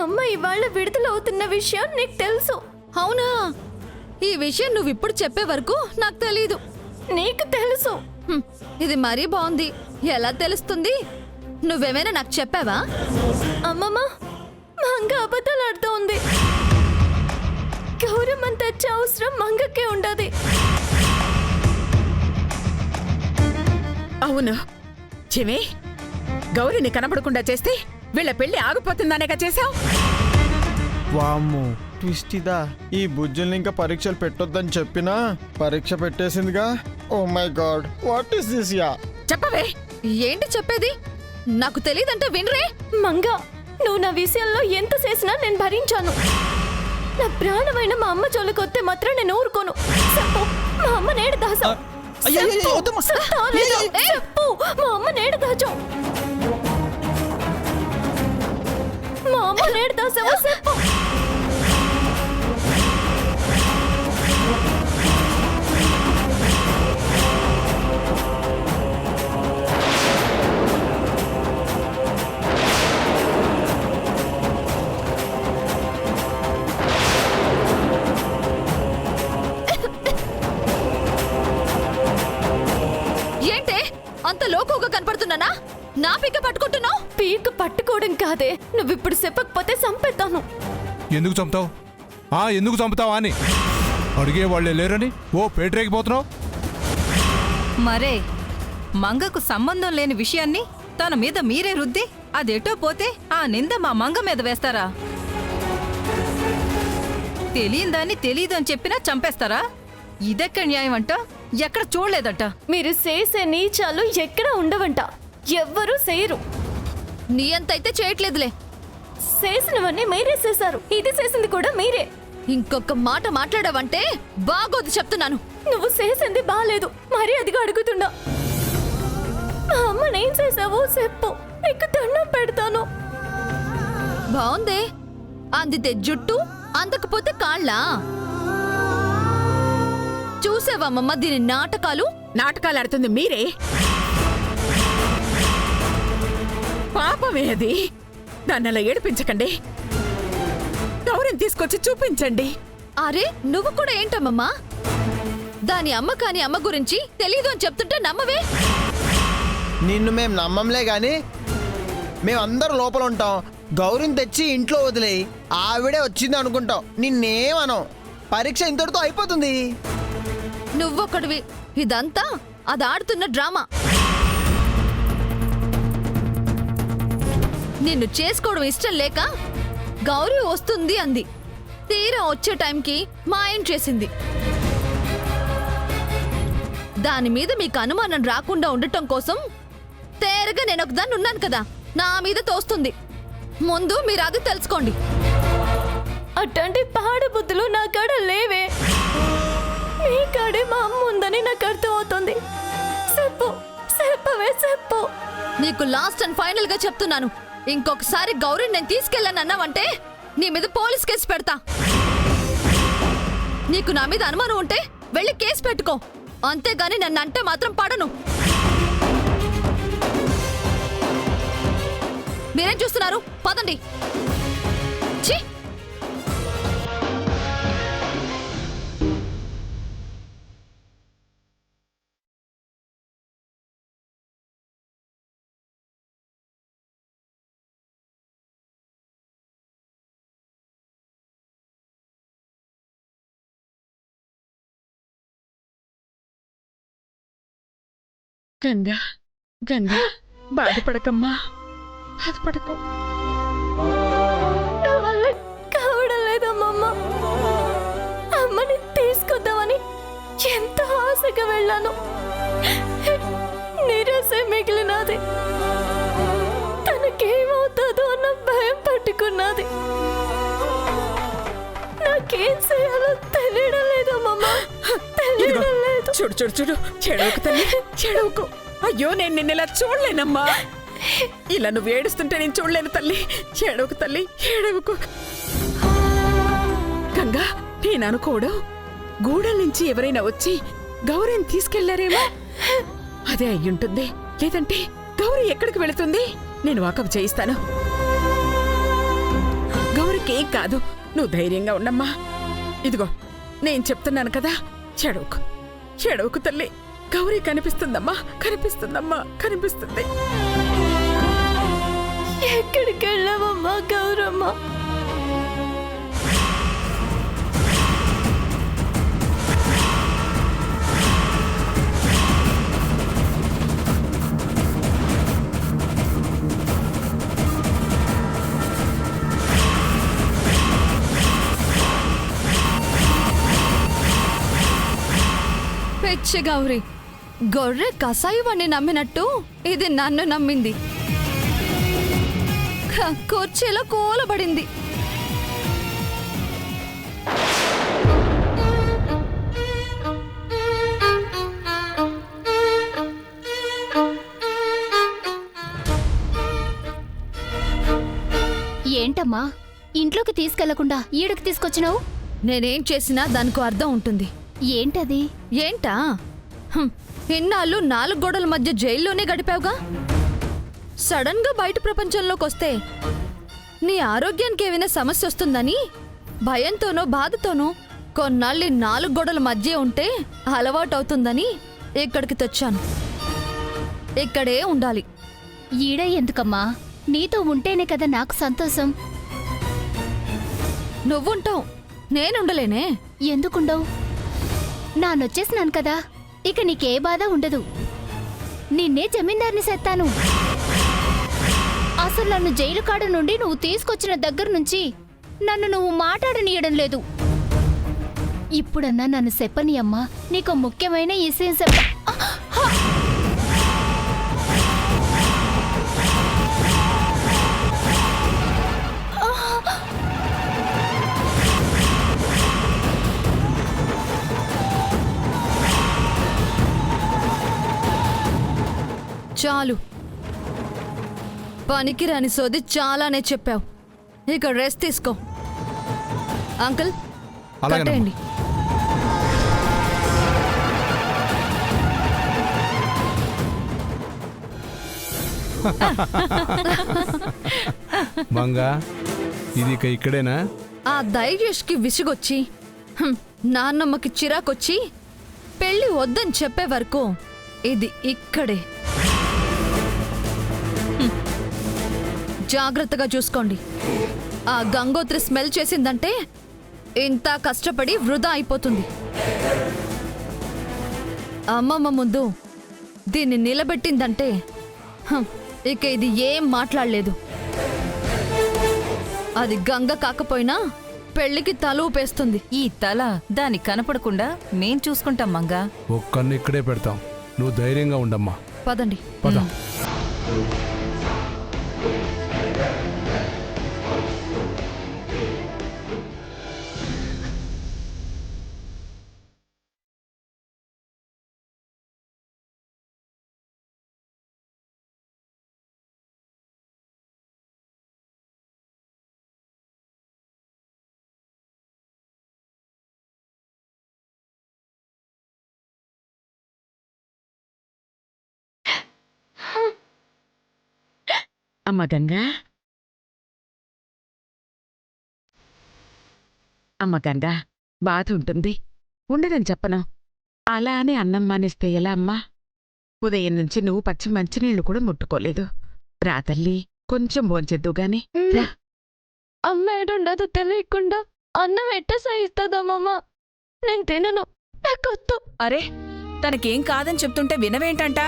అమ్మ ఇవాళ విడుదలవుతున్న విషయం నీకు తెలుసు. అవునా? ఈ విషయం నువ్విప్పుడు చెప్పే వరకు నాకు తెలీదు. నీకు తెలుసు. ఇది మరీ బాగుంది. ఎలా తెలుస్తుంది? నువ్వేమైనా నాకు చెప్పావా? అమ్మమ్మ మంగ అబద్ధాలు ఆడుతూ ఉంది. గౌరమ్మని తెచ్చే అవసరం మంగకే ఉండదు. అవును చిమే, గౌరిని కనబడకుండా చేస్తే వీళ్ళ పెళ్లి ఆగిపోతుందనేగా చేశావు. వామ్మో ట్విస్ట్ ఇదా. ఈ బుజ్జుల్ని ఇంకా పరీక్షలు పెట్టొద్దని చెప్పినా పరీక్ష పెట్టేసిందిగా. Oh my god, what is this? Yeah చెప్పవే. ఏంటి చెప్పేది? నాకు తెలీదంటే వినరే. మంగ, నువ్వు నా విషయంలో ఎంత చేసినా నేను భరించాను. నా ప్రాణమైన మా అమ్మ జోలికొస్తే మాత్రం నేను ఊరుకోను. చెప్పు, మా అమ్మ నేడు దాచావు. చెప్పు, మా అమ్మ నేడు దాచావు. మా అమ్మ నేడు దాచావు. చెప్పు. ఏంటే అంత లోకుగా కనపడుతున్నానా? నా పీక పట్టుకుంటున్నావు? పీక పట్టుకోవడం కాదే, నువ్విప్పుడు చెప్పకపోతే చంపేస్తాను. ఎందుకు చంపుతావు? ఎందుకు చంపుతావా అని అడిగే వాళ్ళే లేరని ఓ పేటరేగిపోతున్నావు. మరే మంగకు సంబంధం లేని విషయాన్ని తన మీద మీరే రుద్ది అదెటో పోతే ఆ నింద మా మంగ మీద వేస్తారా? తెలియందాన్ని తెలీదు అని చెప్పినా చంపేస్తారా? ఇదెక్కడ న్యాయం అంట? ఎక్కడ చూడలేదట. మీరు చేసే నీచాలు ఎక్కడ ఉండవంట. ఎవ్వరూ చేయరు. నీ అంతైతే చేయట్లేదులే. చేసినవన్నీ మీరే చేశారు. ఇది చేసింది కూడా మీరే. ఇంకొక మాట మాట్లాడావంటే బాగోదు చెప్తున్నాను. నువ్వు చేసింది బాలేదు, మరి అదిగా అడుగుతున్నా. మా అమ్మనేం చేసావో చెప్పు, నీకు దండం పెడతాను. బాగుందే. అందితే జుట్టు, అందకపోతే కాళ్ళా? చూసావమ్మమ్మ దీని నాటకాలు? నాటకాలు ఆడుతుంది మీరే. పాపమే అది. దాన్ని అలా ఏడిపించకండి. గౌరిని తీసుకొచ్చి చూపించండి. అరే నువ్వు కూడా ఏంటమ్మమ్మా? దాని అమ్మ కాని అమ్మ గురించి తెలీదు అని చెప్తుంటే నమ్మవే? నిన్ను మేము నమ్మంలే గాని మేమందరూ లోపల ఉంటాం. గౌరిని తెచ్చి ఇంట్లో వదిలేయి, ఆవిడే వచ్చింది అనుకుంటాం. నిన్నేమనం. పరీక్ష ఇంతటితో అయిపోతుంది. నువ్వొక్కడివి. ఇదంతా అది ఆడుతున్న డ్రామా. నిన్ను చేసుకోవడం ఇష్టం లేక గౌరీ వస్తుంది అంది. తీరా వచ్చే టైంకి మాయం చేసింది. దాని మీద మీకు అనుమానం రాకుండా ఉండటం కోసం తేరగా నేను ఒకదాన్ని ఉన్నాను కదా, నా మీద తోస్తుంది. ముందు మీరు అది తెలుసుకోండి. అట్లాంటి పాడు బుద్ధులు నా కాడ లేవే. మీ కాడే మా అమ్మ ఉందని నాకు అర్థమవుతుంది. చెప్పు, చెప్పవే చెప్పు. నీకు లాస్ట్ అండ్ ఫైనల్ గా చెప్తున్నాను, ఇంకొకసారి గౌరీ నేను తీసుకెళ్ళానన్నావంటే నీ మీద పోలీస్ కేసు పెడతా. నీకు నా మీద అనుమానం ఉంటే వెళ్ళి కేసు పెట్టుకో, అంతేగాని నన్ను అంటే మాత్రం పడను. మీరేం చూస్తున్నారు? పదండి. ఛీ! గంగా, గంగా బాధపడకమ్మా, బాధపడకు. నా వల్ల కావడం లేదమ్మమ్మ. అమ్మని తీసుకొద్దామని ఎంత ఆశగా వెళ్ళాను. నిరాశ మిగిలినది. తనకేమవుతుందో అన్న భయం పట్టుకున్నది. నాకేం చేయాలో తెలియడం లేదమ్మమ్మ, తెలియడం లేదు. చూడు చూడు చూడు, చెడవకు తల్లి, చెడవకు. అయ్యో నేను నిన్న ఇలా చూడలేనమ్మా. ఇలా నువ్వు ఏడుస్తుంటే నేను చూడలేను తల్లి. చెడవకు తల్లి, ఏడవకు. గంగా, నేను అనుకోవడం గూడెం నుంచి ఎవరైనా వచ్చి గౌరీని తీసుకెళ్లారేమో. అదే అయ్యుంటుంది. లేదంటే గౌరీ ఎక్కడికి వెళుతుంది? నేను వాకప్ చేయిస్తాను. నీకేం కాదు, నువ్వు ధైర్యంగా ఉండమ్మా. ఇదిగో నేను చెప్తున్నాను కదా, చెడవుకు చెడవుకు తల్లి. గౌరీ కనిపిస్తుందమ్మా, కనిపిస్తుందమ్మా, కనిపిస్తుంది. ఎక్కడికి వెళ్ళావమ్మా గౌరమ్మ? పిచ్చి గౌరీ, గొర్రె కసాయివాణ్ణి నమ్మినట్టు ఇది నన్ను నమ్మింది. కుర్చీలో కూలబడింది. ఏంటమ్మా ఇంట్లోకి తీసుకెళ్లకుండా ఈడకి తీసుకొచ్చినావు? నేనేం చేసినా దానికో అర్థం ఉంటుంది. ఏంటది? ఏంటా? ఇన్నాళ్ళు 4 గోడల మధ్య జైల్లోనే గడిపావుగా. సడన్ గా బయట ప్రపంచంలోకి వస్తే నీ ఆరోగ్యానికి ఏమైనా సమస్య వస్తుందని భయంతోనో బాధతోనో కొన్నాళ్ళు 4 గోడల మధ్య ఉంటే అలవాటు అవుతుందని ఇక్కడికి తెచ్చాను. ఇక్కడే ఉండాలి. ఈడ ఎందుకమ్మా? నీతో ఉంటేనే కదా నాకు సంతోషం. నువ్వుంటావు, నేనుండలేనే. ఎందుకుండవు? నానొచ్చేసినాను కదా, ఇక నీకే బాధ ఉండదు. నిన్నే జమీందార్ని సెత్తాను. అసలు నన్ను జైలు కాడ నుండి నువ్వు తీసుకొచ్చిన దగ్గర నుంచి నన్ను నువ్వు మాట్లాడనీయడం లేదు. ఇప్పుడన్నా నన్ను చెప్పని అమ్మా, నీకు ముఖ్యమైన విషయం చెప్ప. చాలు, పనికిరాని సోది చాలానే చెప్పావు. ఇక రెస్ట్ తీసుకో. అంకుల్, కట్టేయండి. మంగా, ఇది ఇక ఇక్కడేనా? ఆ ధైర్యష్కి విసుగొచ్చి నాన్నమ్మకి చిరాకొచ్చి పెళ్లి వద్దని చెప్పే వరకు ఇది ఇక్కడే. జాగ్రత్తగా చూసుకోండి. ఆ గంగోత్రి స్మెల్ చేసిందంటే ఇంత కష్టపడి వృధా అయిపోతుంది. అమ్మమ్మ ముందు దీన్ని నిలబెట్టిందంటే ఇక ఇది ఏం మాట్లాడలేదు. అది గంగ కాకపోయినా పెళ్లికి తల ఊపేస్తుంది. ఈ తల దాని కనపడకుండా మేం చూసుకుంటాం మంగా. ఒక్కన్ను ఇక్కడే పెడతాం, నువ్వు ధైర్యంగా ఉండమ్మా. పదండి. పద. అమ్మ గంగా, అమ్మ గంగా, బాధ ఉంటుంది, ఉండదని చెప్పను. అలా అని అన్నం మానేస్తే ఎలా అమ్మా? ఉదయం నుంచి నువ్వు పచ్చి మంచినీళ్లు కూడా ముట్టుకోలేదు. రా తల్లి, కొంచెం భోంచెద్దు గాని. అమ్మ ఏడుండదు తెలియకుండా అన్నం ఎట్ట సహిస్తుందమ్మమ్మ? నేను తినను, నాకొద్దు. అరే, తనకేం కాదని చెప్తుంటే వినవేంటంట?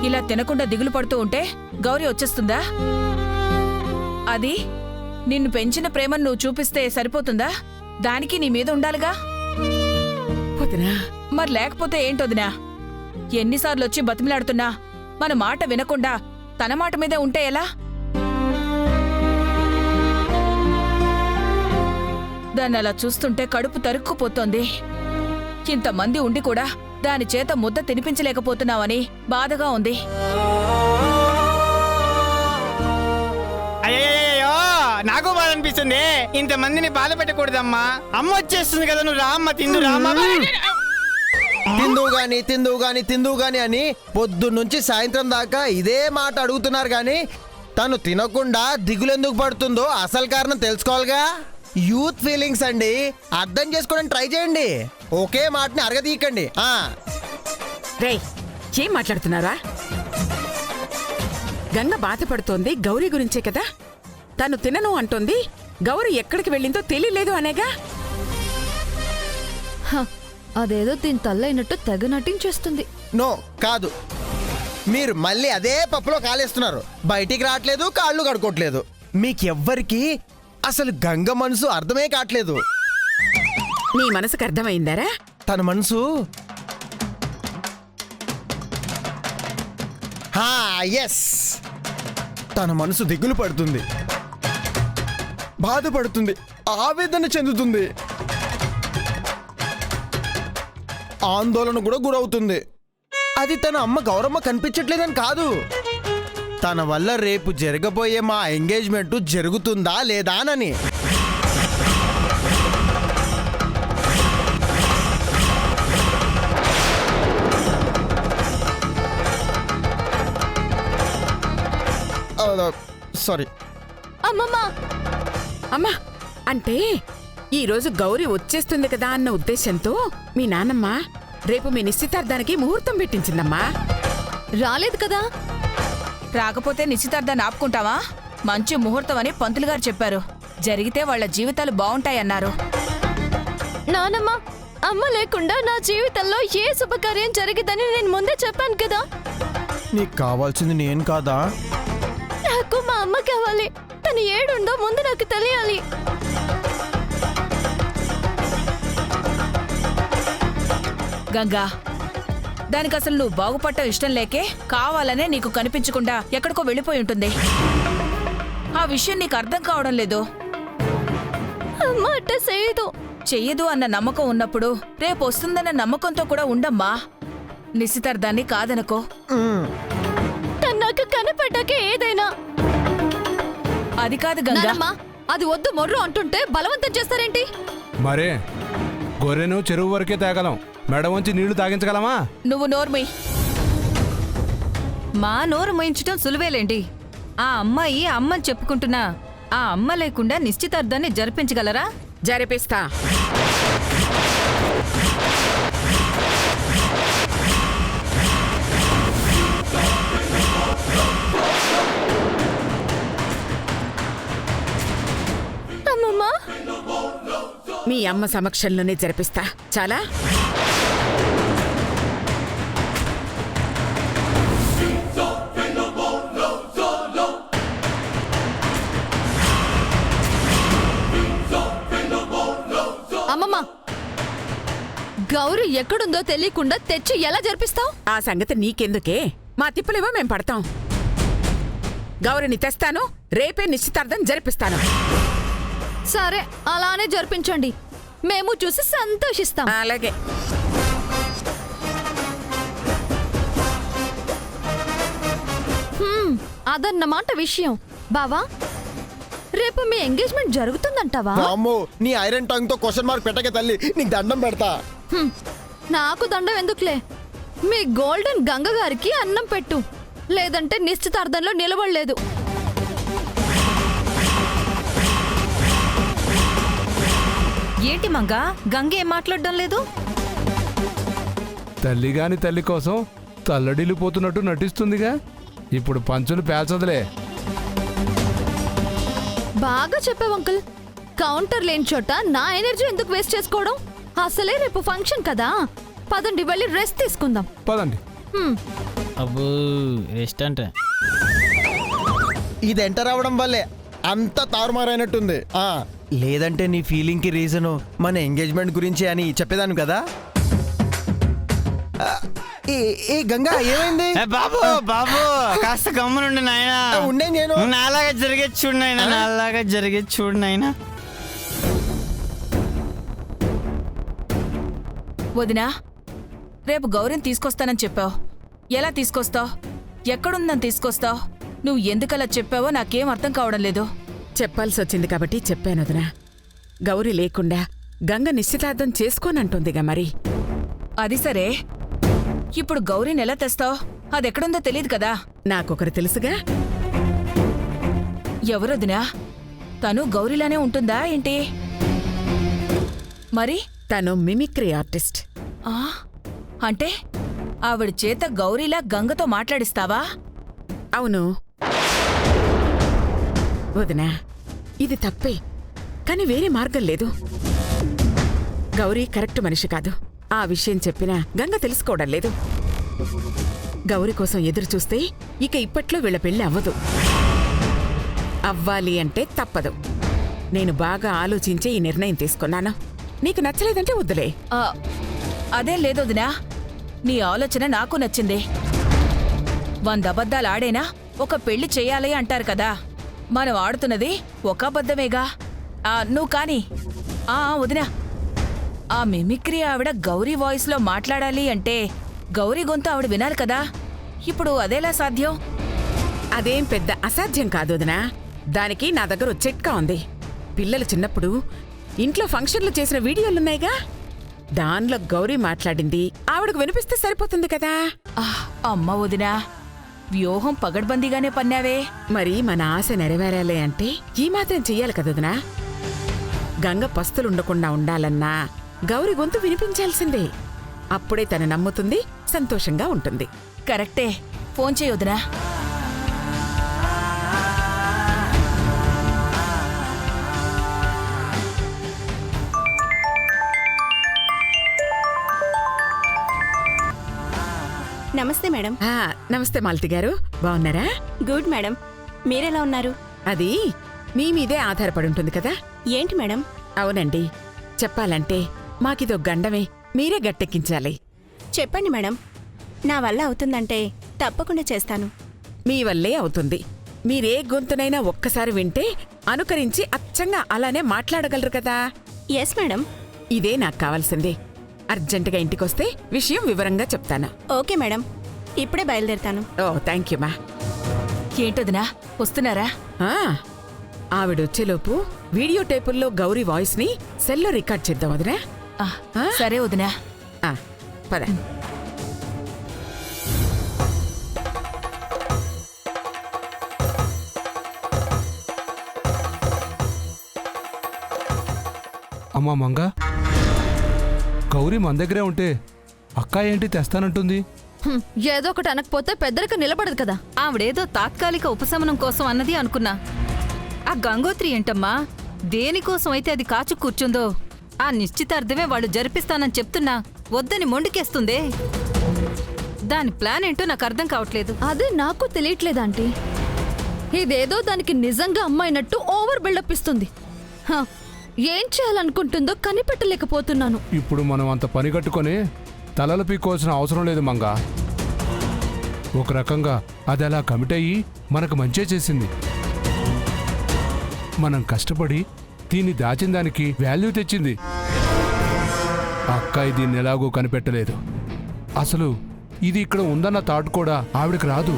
ఇలా తినకుండా దిగులు పడుతూ ఉంటే గౌరీ వచ్చేస్తుందా? అది నిన్ను పెంచిన ప్రేమను నువ్వు చూపిస్తే సరిపోతుందా? దానికి నీ మీద ఉండాలిగా. మరి లేకపోతే ఏంటొదినా? ఎన్నిసార్లు వచ్చి బతిమిలాడుతున్నా మన మాట వినకుండా తన మాట మీదే ఉంటే ఎలా? దాన్ని అలా చూస్తుంటే కడుపు తరుక్కుపోతోంది. ఇంతమంది ఉండి కూడా దాని చేత ముద్ద తినిపించలేకపోతున్నావని బాధగా ఉంది. అయ్యో, నాకు బాధ అనిపిస్తుంది. ఇంతమందిని బాధ పెట్టకూడదమ్మా. అమ్మ వచ్చేస్తుంది కదా, నువ్వు రామ్మ, తిందు రామ్మ. తిందువు గాని అని పొద్దున్నుంచి సాయంత్రం దాకా ఇదే మాట అడుగుతున్నారు గాని తను తినకుండా దిగులెందుకు పడుతుందో అసలు కారణం తెలుసుకోవాలిగా. యూత్ ఫీలింగ్స్ అండి, అర్థం చేసుకోవడానికి ట్రై చేయండి. ఒకే మాటని అరగదీయకండి. రేయ్, ఏం మాట్లాడుతున్నారా? గంగ బాధపడుతోంది గౌరీ గురించే కదా. తను తినను అంటోంది, గౌరీ ఎక్కడికి వెళ్ళిందో తెలియలేదు అనేగా. హ, అదేదో దీని తల్లైనట్టు తెగ నటించేస్తుంది. నో కాదు, మీరు మళ్ళీ అదే పప్పులో కాలేస్తున్నారు. బయటికి రావట్లేదు, కాళ్ళు కడుకోవట్లేదు. మీకెవ్వరికి అసలు గంగ మనసు అర్థమే కావట్లేదు. నీ మనసుకు అర్థమైందరా? తన మనసు ఎస్, తన మనసు దిగులు పడుతుంది, బాధపడుతుంది, ఆవేదన చెందుతుంది, ఆందోళన కూడా గురవుతుంది. అది తన అమ్మ గౌరమ్మ కనిపించట్లేదని కాదు, తన వల్ల రేపు జరగబోయే మా ఎంగేజ్మెంట్ జరుగుతుందా లేదా అని. సారీ అమ్మమ్మ. అమ్మా, అంటే ఈరోజు గౌరీ వచ్చేస్తుంది కదా అన్న ఉద్దేశంతో మీ నాన్నమ్మ రేపు మీ నిశ్చితార్థానికి ముహూర్తం పెట్టించిందమ్మా. రాలేదు కదా. రాకపోతే నిశ్చితార్థాన్ని ఆపుకుంటావా? మంచి ముహూర్తం అని పంతులు గారు చెప్పారు. జరిగితే వాళ్ళ జీవితాలు బాగుంటాయన్నారు. నానమ్మ, అమ్మ లేకుండా నా జీవితంలో ఏ శుభకార్యం జరిగిద్దని నేను ముందే చెప్పాను కదా. నీకు కావాల్సింది నేను కాదా? నాకు మా అమ్మ కావాలి. తను ఏడుందో ముందు నాకు తెలియాలి. గంగా, దానికి అసలు నువ్వు బాగుపడటం ఇష్టం లేకే కావాలనే నీకు కనిపించకుండా ఎక్కడికో వెళ్ళిపోయి ఉంటుంది. ఆ విషయం నీకు అర్థం కావడం లేదు. అమ్మ అట్ట చేయదు. చెయ్యదు అన్న నమ్మకం ఉన్నప్పుడు రేపు వస్తుందన్న నమ్మకంతో కూడా ఉండమ్మా. నిశ్చితార్థాన్ని కాదనుకో. తను నాకు కనపడ్డాకే ఏదైనా. అది కాదు గంగా. నానమ్మ, అది వద్దు మొర్రు అంటుంటే బలవంతం చేస్తారేంటి? మరే గొర్రెను చెరువు వరకే తాగలం, మెడ వంచి నీళ్లు తాగించగలమా? నువ్వు నోర్మై. మా నోరు మోయించటం సులువేలేండి. ఆ అమ్మాయి అమ్మని చెప్పుకుంటున్నా ఆ అమ్మ లేకుండా నిశ్చితార్థాన్ని జరిపించగలరా? జరిపిస్తా. అమ్మమ్మ, మీ అమ్మ సమక్షంలోనే జరిపిస్తా. చాలా అమ్మమ్మ, గౌరీ ఎక్కడుందో తెలియకుండా తెచ్చి ఎలా జరిపిస్తావు? ఆ సంగతి నీకెందుకే? మా తిప్పలేవో మేం పడతాం. గౌరిని తెస్తాను, రేపే నిశ్చితార్థం జరిపిస్తాను. సరే, అలానే జరిపించండి. మేము చూసి సంతోషిస్తాం. అలాగే. అదన్నమాట విషయం. బావా, రేపు మీ ఎంగేజ్మెంట్ జరుగుతుందంటావా? అమ్మో, నీ ఐరన్ టంగ్ తో క్వశ్చన్ మార్క్ పెట్టకే తల్లి, నీకు దండం పెడతా. నాకు దండం ఎందుకులే. మీ గోల్డెన్ గంగ గారికి అన్నం పెట్టు, లేదంటే నిశ్చితార్థంలో నిలబడలేదు. ఏంటి మంగా, గంగ ఏం మాట్లాడడం లేదు? తల్లిగాని తల్లి కోసం తల్లడిల్లిపోతున్నట్టు నటిస్తుందిగా. ఇప్పుడు పంచులు పేల్చదులే. బాగా చెప్పావు అంకుల్. కౌంటర్ లేని చోట నా ఎనర్జీ ఎందుకు వేస్ట్ చేసుకోవడం? అసలే రేపు ఫంక్షన్ కదా. పదండి, వెళ్ళి రెస్ట్ తీసుకుందాం. పదండి. అబ్బో, రెస్ట్ అంటే ఇది ఎంటర్ అవ్వడం వల్లే అంత తారుమారైనట్టుంది. లేదంటే నీ ఫీలింగ్ కి రీజను మన ఎంగేజ్మెంట్ గురించి అని చెప్పేదాను కదా. ఏ గంగా, ఏమైంది? బాబు బాబు కాస్త గమ్మునుండి నాయనా. ఉండే నేను నాలాగా జరిగేది చూడు నాయనా, నాలాగా జరిగేది చూడు నాయనా. వదినా, రేపు గౌరిని తీసుకొస్తానని చెప్పావు. ఎలా తీసుకొస్తావు? ఎక్కడుందని తీసుకొస్తావు? నువ్వు ఎందుకలా చెప్పావో నాకేం అర్థం కావడం లేదు. చెప్పాల్సి వచ్చింది కాబట్టి చెప్పానొదినా. గౌరీ లేకుండా గంగ నిశ్చితార్థం చేసుకోనంటుందిగా మరి. అది సరే, ఇప్పుడు గౌరీని ఎలా తెస్తావు? అదెక్కడుందో తెలియదు కదా. నాకొకరు తెలుసుగా. ఎవరొదినా? తను గౌరీలానే ఉంటుందా ఏంటి? మరి తను మిమిక్రీ ఆర్టిస్ట్. ఆ అంటే ఆవిడ చేత గౌరీలా గంగతో మాట్లాడిస్తావా? అవును వదినా, ఇది తప్పే, కాని వేరే మార్గం లేదు. గౌరీ కరెక్ట్ మనిషి కాదు. ఆ విషయం చెప్పినా గంగ తెలుసుకోవడం లేదు. గౌరీ కోసం ఎదురు చూస్తే ఇక ఇప్పట్లో వీళ్ళ పెళ్లి అవ్వదు. అవ్వాలి అంటే తప్పదు. నేను బాగా ఆలోచించే ఈ నిర్ణయం తీసుకున్నాను. నీకు నచ్చలేదంటే వద్దులే. అదేం లేదొదినా, నీ ఆలోచన నాకు నచ్చింది. 100 అబద్ధాలు ఆడేనా ఒక పెళ్లి చెయ్యాలి అంటారు కదా, మనం ఆడుతున్నది ఒక అబద్ధమేగా. నువ్వు కాని వదినా, ఆ మిమిక్రీ ఆవిడ గౌరీ వాయిస్లో మాట్లాడాలి అంటే గౌరీ గొంతు ఆవిడ వినాలి కదా. ఇప్పుడు అదేలా సాధ్యం? అదేం పెద్ద అసాధ్యం కాదు వదినా. దానికి నా దగ్గర ఓ చిట్కా ఉంది. పిల్లలు చిన్నప్పుడు ఇంట్లో ఫంక్షన్లు చేసిన వీడియోలున్నాయిగా, దానిలో గౌరీ మాట్లాడింది ఆవిడకు వినిపిస్తే సరిపోతుంది కదా. అమ్మ వదినా, వ్యూహం పగడ్బందీగానే పన్నావే. మరి మన ఆశ నెరవేరాలి అంటే ఈ మాత్రం చెయ్యాలి కదొదినా. గంగ పస్తులుండకుండా ఉండాలన్నా గౌరీ గొంతు వినిపించాల్సిందే. అప్పుడే తను నమ్ముతుంది, సంతోషంగా ఉంటుంది. కరెక్టే. ఫోన్ చేయొద్దునా. నమస్తే మేడం. నమస్తే మాలతి గారు, బాగున్నారా? Good madam. మీరెలా ఉన్నారు? అది మీ మీదే ఆధారపడి ఉంటుంది కదా. ఏంటి మేడం? అవునండి, చెప్పాలంటే మాకిదో గండమే, మీరే గట్టెక్కించాలి. చెప్పండి మేడం. నా వల్ల అవుతుందంటే తప్పకుండా చేస్తాను. మీ వల్లే అవుతుంది. మీరే గొంతునైనా ఒక్కసారి వింటే అనుకరించి అచ్చంగా అలానే మాట్లాడగలరు కదా. Yes madam. ఇదే నాకు కావాల్సింది. అర్జెంటుగా ఇంటికొస్తే విషయం వివరంగా చెప్తాను. ఓకే మేడం, ఇప్పుడే బయలుదేరుతాను. ఓ థ్యాంక్ యూ మా. ఏంటొదినా, వస్తున్నారా? ఆవిడొచ్చేలోపు వీడియో టేపుల్లో గౌరీ వాయిస్ ని సెల్లో రికార్డ్ చేద్దాం వదినా. సరే వదినా. పద. అమ్మా మంగ, గౌరీ మన దగ్గరే ఉంటే అక్క ఏంటి తెస్తానంటుంది? ఏదో ఒకటి అనకపోతే పెద్దలకు నిలబడదు కదా. ఆవిడేదో తాత్కాలిక ఉపశమనం కోసం అన్నది అనుకున్నా. ఆ గంగోత్రి ఏంటమ్మా, దేనికోసం అయితే అది కాచు కూర్చుందో ఆ నిశ్చితార్థమే వాళ్ళు జరిపిస్తానని చెప్తున్నా వద్దని మొండికేస్తుందే. దాని ప్లాన్ ఏంటో నాకు అర్థం కావట్లేదు. అదే నాకు తెలియట్లేదు ఆంటీ. ఇదేదో దానికి నిజంగా అమ్మాయినట్టు ఓవర్ బిల్డప్ ఇస్తుంది. ఏం చేయాలనుకుంటుందో కనిపెట్టలేకపోతున్నాను. ఇప్పుడు మనం అంత పని కట్టుకొని తలలు పీక్కోవాల్సిన అవసరం లేదు మంగ. ఒక రకంగా అది అలా కమిట్ అయ్యి మనకు మంచే చేసింది. మనం కష్టపడి దీన్ని దాచిన దానికి వాల్యూ తెచ్చింది. అక్క దీన్ని ఎలాగో కనిపెట్టలేదు. అసలు ఇది ఇక్కడ ఉందన్న థాట్ కూడా ఆవిడకి రాదు.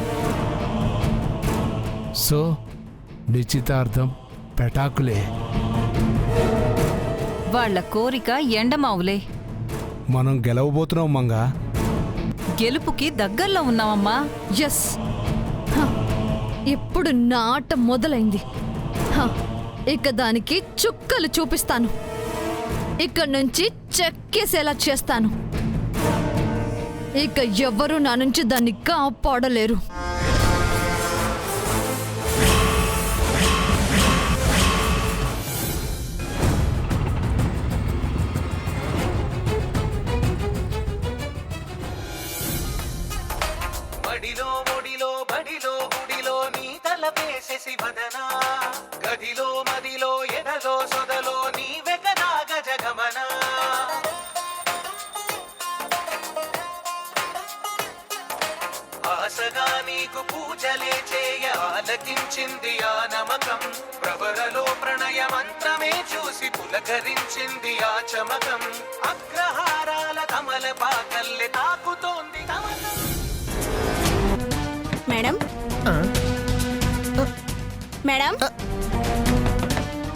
సో నిశ్చితార్థం పెటాకులే. వాళ్ల కోరిక ఎండమావులే. మనం గెలవబోతున్నాం మంగా. గెలుపుకి దగ్గర్లో ఉన్నామమ్మా. ఎస్, ఇప్పుడు నా ఆట మొదలైంది. ఇక దానికి చుక్కలు చూపిస్తాను. ఇక్కడి నుంచి చెక్కేసేలా చేస్తాను. ఇక ఎవ్వరూ నా నుంచి దాన్ని కాపాడలేరు. బడిలో ఒడిలో బడిలో గుడిలో నీ తలపేసేసి వదనా, గదిలో మదిలో ఎదలో సొదలో నీ వెకనా గజగమనా. ఆశగా నీకు పూజలే చేయ ఆలకించింది ఆ నమకం. ప్రవరలో ప్రణయ మంత్రమే చూసి పులకరించింది ఆ చమకం. అగ్రహారాల కమల పాకల్లె తాకుతోంది తమకం. మేడం మేడం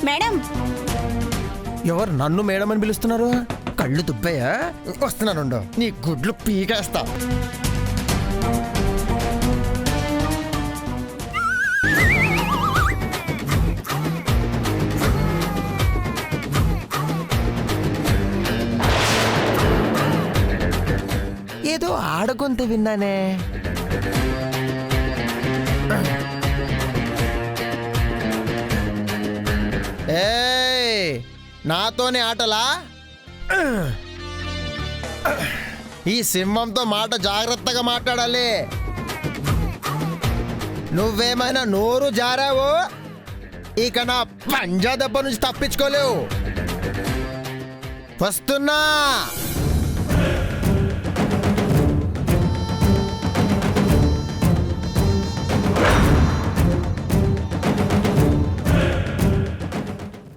మేడం, ఎవరు నన్ను మేడం అని పిలుస్తున్నారు? కళ్ళు తుప్పాయా? వస్తున్నానుండో, నీ గుడ్లు పీకేస్తా. ఏదో ఆడగొంతు విన్నానే. ఏయ్, నాతోనే ఆటలా? ఈ సింహంతో మాట జాగ్రత్తగా మాట్లాడాలి. నువ్వేమైనా నోరు జారావో ఇక నా పంజా దెబ్బ నుంచి తప్పించుకోలేవు. వస్తున్నా.